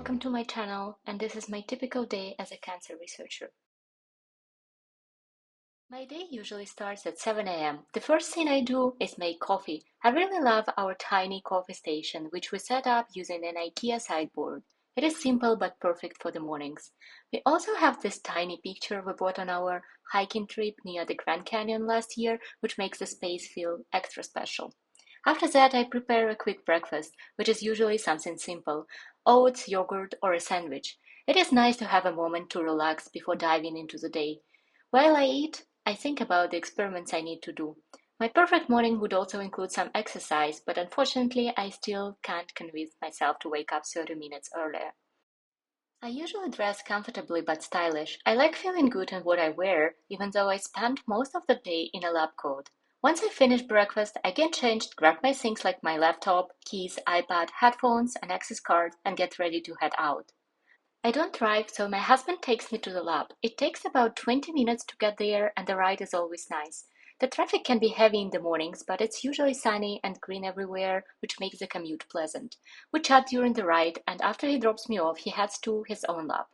welcome to my channel, and this is my typical day as a cancer researcher. My day usually starts at 7 a.m. The first thing I do is make coffee. I really love our tiny coffee station, which we set up using an IKEA sideboard. It is simple but perfect for the mornings. We also have this tiny picture we bought on our hiking trip near the Grand Canyon last year, which makes the space feel extra special. After that, I prepare a quick breakfast, which is usually something simple: oats, yogurt, or a sandwich. It is nice to have a moment to relax before diving into the day. While I eat, I think about the experiments I need to do. My perfect morning would also include some exercise, but unfortunately, I still can't convince myself to wake up 30 minutes earlier. I usually dress comfortably but stylish. I like feeling good in what I wear, even though I spend most of the day in a lab coat. Once I finish breakfast, I get changed, grab my things like my laptop, keys, iPad, headphones, and access card, and get ready to head out. I don't drive, so my husband takes me to the lab. It takes about 20 minutes to get there, and the ride is always nice. The traffic can be heavy in the mornings, but it's usually sunny and green everywhere, which makes the commute pleasant. We chat during the ride, and after he drops me off, he heads to his own lab.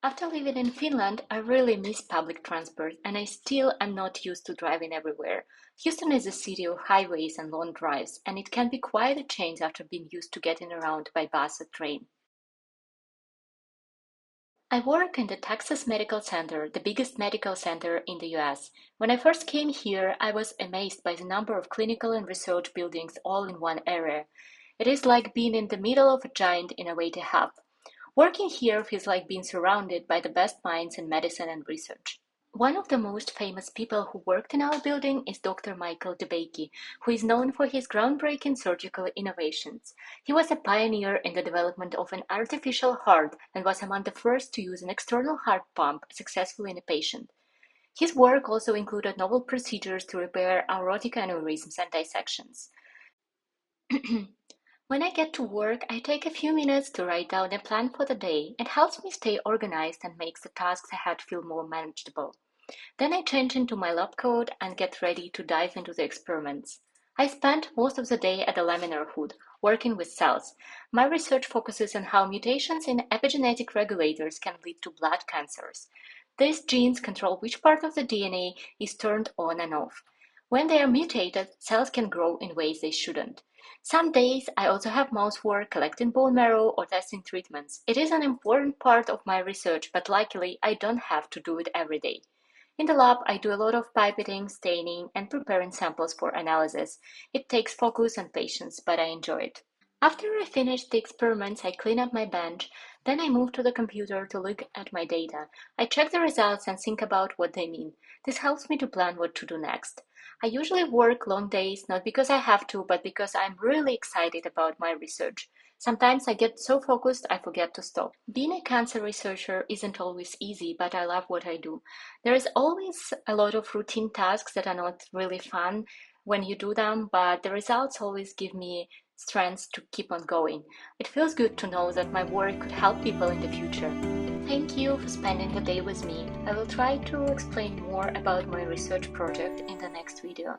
After living in Finland, I really miss public transport, and I still am not used to driving everywhere. Houston is a city of highways and long drives, and it can be quite a change after being used to getting around by bus or train. I work in the Texas Medical Center, the biggest medical center in the US. When I first came here, I was amazed by the number of clinical and research buildings all in one area. It is like being in the middle of a giant innovative hub. Working here feels like being surrounded by the best minds in medicine and research. One of the most famous people who worked in our building is Dr. Michael DeBakey, who is known for his groundbreaking surgical innovations. He was a pioneer in the development of an artificial heart and was among the first to use an external heart pump successfully in a patient. His work also included novel procedures to repair aortic aneurysms and dissections. When I get to work, I take a few minutes to write down a plan for the day. It helps me stay organized and makes the tasks ahead feel more manageable. Then I change into my lab coat and get ready to dive into the experiments. I spend most of the day at the laminar hood, working with cells. My research focuses on how mutations in epigenetic regulators can lead to blood cancers. These genes control which part of the DNA is turned on and off. When they are mutated, cells can grow in ways they shouldn't. Some days I also have mouse work, collecting bone marrow, or testing treatments. It is an important part of my research, but luckily I don't have to do it every day. In the lab, I do a lot of pipetting, staining, and preparing samples for analysis. It takes focus and patience, but I enjoy it. After I finish the experiments, I clean up my bench. Then I move to the computer to look at my data. I check the results and think about what they mean. This helps me to plan what to do next. I usually work long days, not because I have to, but because I'm really excited about my research. Sometimes I get so focused I forget to stop. Being a cancer researcher isn't always easy, but I love what I do. There is always a lot of routine tasks that are not really fun when you do them, but the results always give me strength to keep on going. It feels good to know that my work could help people in the future. Thank you for spending the day with me. I will try to explain more about my research project in the next video.